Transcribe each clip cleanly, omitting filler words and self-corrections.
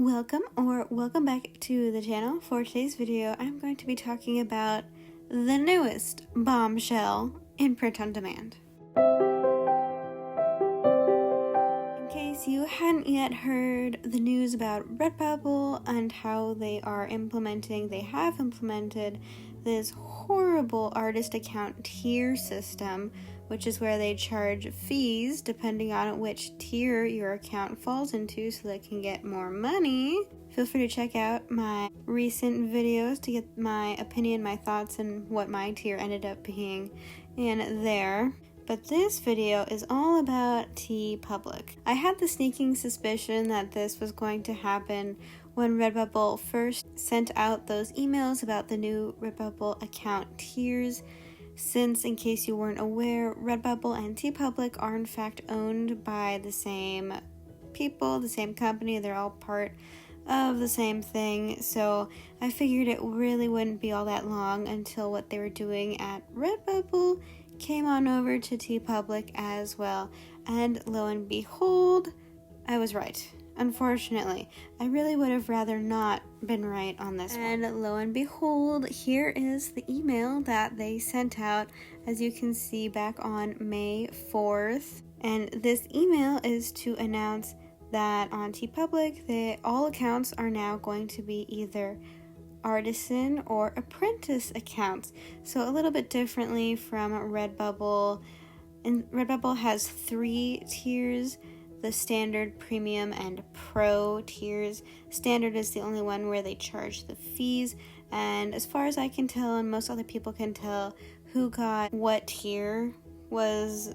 Welcome back to the channel. For today's video, I'm going to be talking about the newest bombshell in print on demand. In case you hadn't yet heard the news about Redbubble and how they have implemented this horrible artist account tier system, which is where they charge fees depending on which tier your account falls into so they can get more money. Feel free to check out my recent videos to get my opinion, my thoughts, and what my tier ended up being in there. But this video is all about TeePublic. I had the sneaking suspicion that this was going to happen when Redbubble first sent out those emails about the new Redbubble account tiers. Since, in case you weren't aware, Redbubble and TeePublic are in fact owned by the same people, the same company. They're all part of the same thing. So I figured it really wouldn't be all that long until what they were doing at Redbubble came on over to TeePublic as well. And lo and behold, I was right. Unfortunately, I really would have rather not been right on this one. And lo and behold, here is the email that they sent out, as you can see, back on May 4th. And this email is to announce that on TeePublic, all accounts are now going to be either artisan or apprentice accounts. So a little bit differently from Redbubble. And Redbubble has 3 tiers. The standard, premium, and pro tiers. Standard is the only one where they charge the fees, and as far as I can tell, and most other people can tell, who got what tier was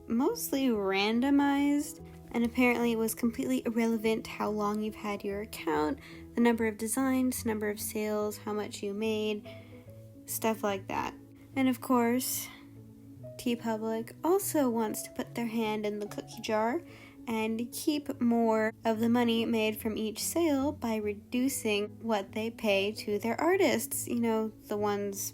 mostly randomized, and apparently it was completely irrelevant how long you've had your account, the number of designs, number of sales, how much you made, stuff like that. And of course, TeePublic also wants to put their hand in the cookie jar and keep more of the money made from each sale by reducing what they pay to their artists, the ones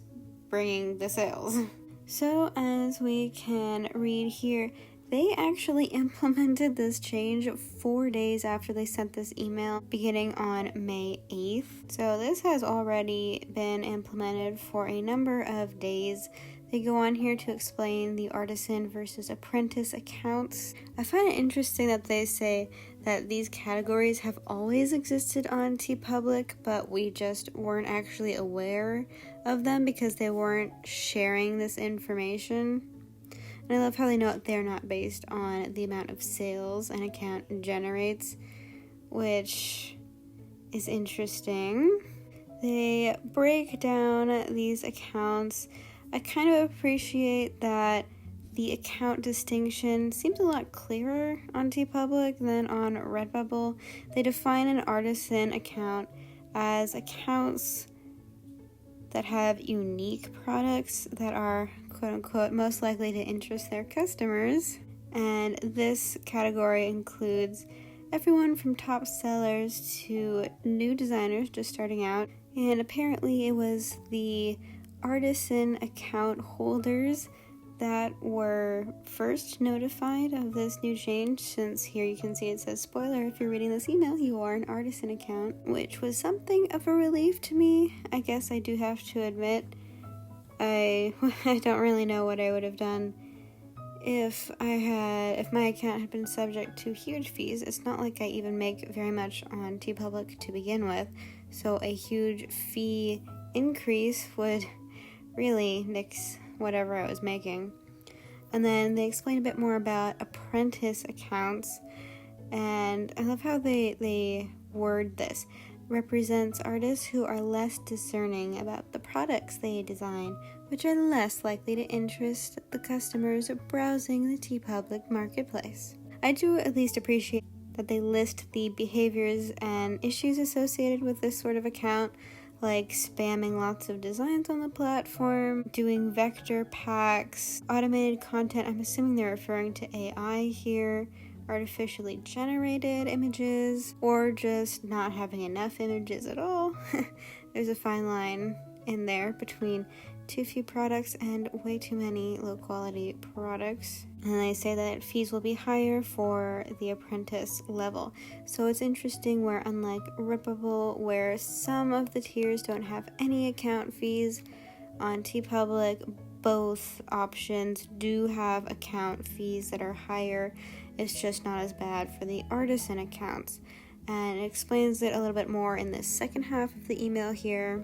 bringing the sales. So as we can read here, they actually implemented this change 4 days after they sent this email, beginning on May 8th. So this has already been implemented for a number of days. They go on here to explain the artisan versus apprentice accounts. I find it interesting that they say that these categories have always existed on TeePublic, but we just weren't actually aware of them because they weren't sharing this information. And I love how they note they're not based on the amount of sales an account generates, which is interesting. They break down these accounts. I kind of appreciate that the account distinction seems a lot clearer on TeePublic than on Redbubble. They define an artisan account as accounts that have unique products that are quote-unquote most likely to interest their customers. And this category includes everyone from top sellers to new designers just starting out. And apparently it was the artisan account holders that were first notified of this new change, since here you can see it says, spoiler, if you're reading this email, you are an artisan account, which was something of a relief to me. I guess I do have to admit, I don't really know what I would have done if my account had been subject to huge fees. It's not like I even make very much on TeePublic to begin with, so a huge fee increase would really nix whatever I was making. And then they explain a bit more about apprentice accounts, and I love how they word this. Represents artists who are less discerning about the products they design, which are less likely to interest the customers browsing the TeePublic marketplace. I do at least appreciate that they list the behaviors and issues associated with this sort of account, like spamming lots of designs on the platform, doing vector packs, automated content. I'm assuming they're referring to AI here, artificially generated images, or just not having enough images at all. There's a fine line in there between too few products and way too many low quality products. And they say that fees will be higher for the apprentice level. So it's interesting where, unlike Redbubble, where some of the tiers don't have any account fees, on TeePublic, both options do have account fees that are higher. It's just not as bad for the artisan accounts. And it explains it a little bit more in the second half of the email here.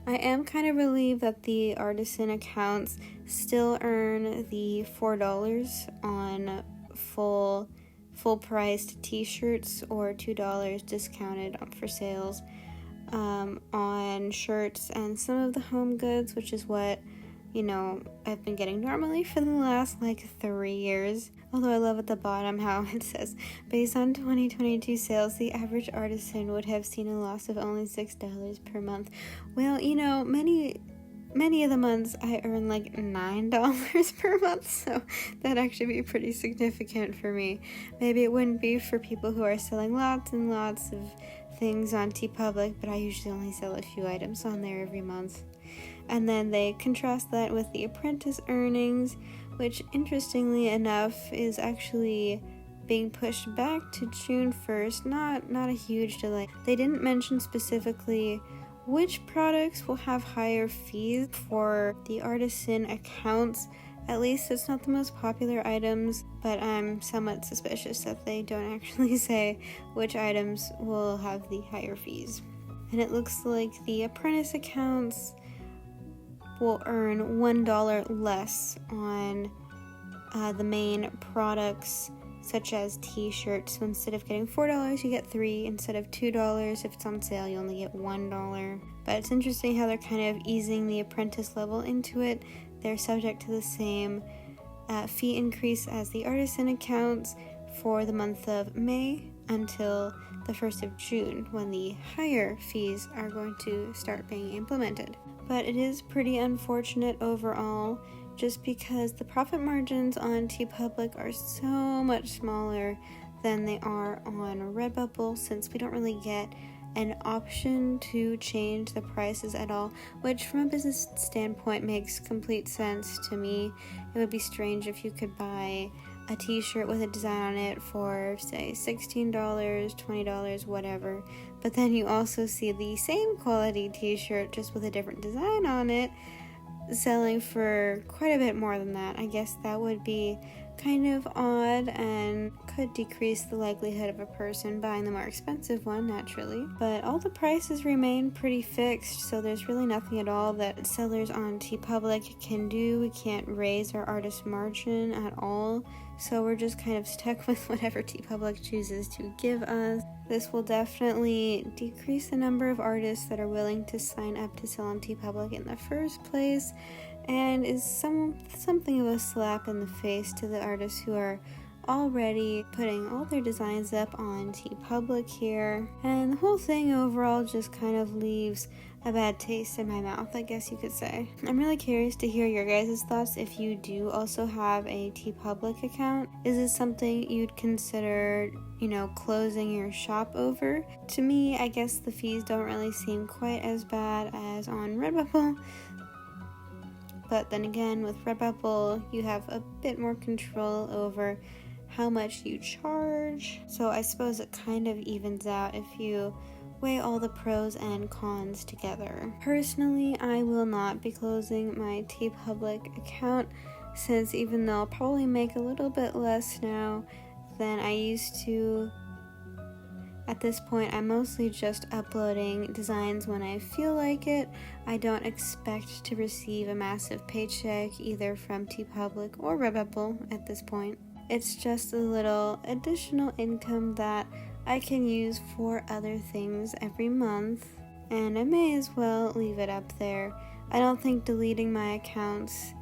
I am kind of relieved that the artisan accounts still earn the $4 on full priced t-shirts, or $2 discounted for sales on shirts and some of the home goods, which is what, I've been getting normally for the last 3 years. Although I love at the bottom how it says, based on 2022 sales, the average artisan would have seen a loss of only $6 per month. Well, many of the months I earn $9 per month, so that'd actually be pretty significant for me. Maybe it wouldn't be for people who are selling lots and lots of things on TeePublic, but I usually only sell a few items on there every month. And then they contrast that with the apprentice earnings, which interestingly enough is actually being pushed back to June 1st. Not a huge delay. They didn't mention specifically which products will have higher fees for the artisan accounts. At least it's not the most popular items, but I'm somewhat suspicious that they don't actually say which items will have the higher fees. And it looks like the apprentice accounts will earn $1 less on the main products, such as t-shirts. So instead of getting $4, you get $3. Instead of $2, if it's on sale, you only get $1. But it's interesting how they're kind of easing the apprentice level into it. They're subject to the same fee increase as the artisan accounts for the month of May until the 1st of June, when the higher fees are going to start being implemented. But it is pretty unfortunate overall, just because the profit margins on TeePublic are so much smaller than they are on Redbubble, since we don't really get an option to change the prices at all, which from a business standpoint makes complete sense to me. It would be strange if you could buy a t-shirt with a design on it for, say, $16, $20, whatever, but then you also see the same quality t-shirt just with a different design on it selling for quite a bit more than that. I guess that would be kind of odd and could decrease the likelihood of a person buying the more expensive one, naturally. But all the prices remain pretty fixed, so there's really nothing at all that sellers on TeePublic can do. We can't raise our artist margin at all, so we're just kind of stuck with whatever TeePublic chooses to give us. This will definitely decrease the number of artists that are willing to sign up to sell on TeePublic in the first place, and is something of a slap in the face to the artists who are already putting all their designs up on TeePublic here. And the whole thing overall just kind of leaves a bad taste in my mouth, I guess you could say. I'm really curious to hear your guys' thoughts if you do also have a TeePublic account. Is this something you'd consider, closing your shop over? To me, I guess the fees don't really seem quite as bad as on Redbubble. But then again, with Redbubble, you have a bit more control over how much you charge. So I suppose it kind of evens out if you weigh all the pros and cons together. Personally, I will not be closing my TeePublic account, since even though I'll probably make a little bit less now than I used to, at this point I'm mostly just uploading designs when I feel like it. I don't expect to receive a massive paycheck either from TeePublic or Redbubble at this point. It's just a little additional income that I can use for other things every month, and I may as well leave it up there. I don't think deleting my accounts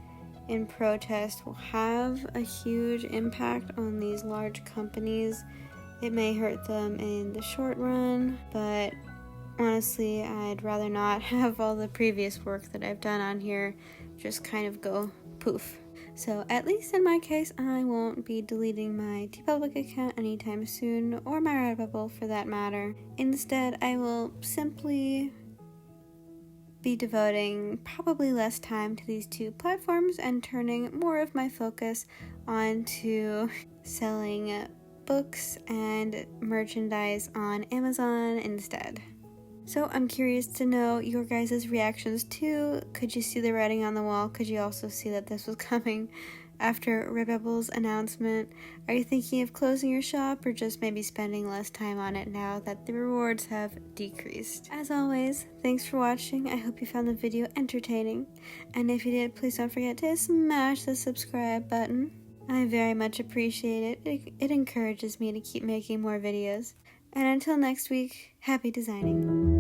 in protest will have a huge impact on these large companies. It may hurt them in the short run, but honestly, I'd rather not have all the previous work that I've done on here just kind of go poof. So at least in my case, I won't be deleting my TeePublic account anytime soon, or my Redbubble for that matter. Instead, I will simply be devoting probably less time to these two platforms and turning more of my focus onto selling books and merchandise on Amazon instead. So I'm curious to know your guys' reactions too. Could you see the writing on the wall? Could you also see that this was coming after Redbubble's announcement? Are you thinking of closing your shop or just maybe spending less time on it now that the rewards have decreased? As always, thanks for watching. I hope you found the video entertaining. And if you did, please don't forget to smash the subscribe button. I very much appreciate it. It encourages me to keep making more videos. And until next week, happy designing.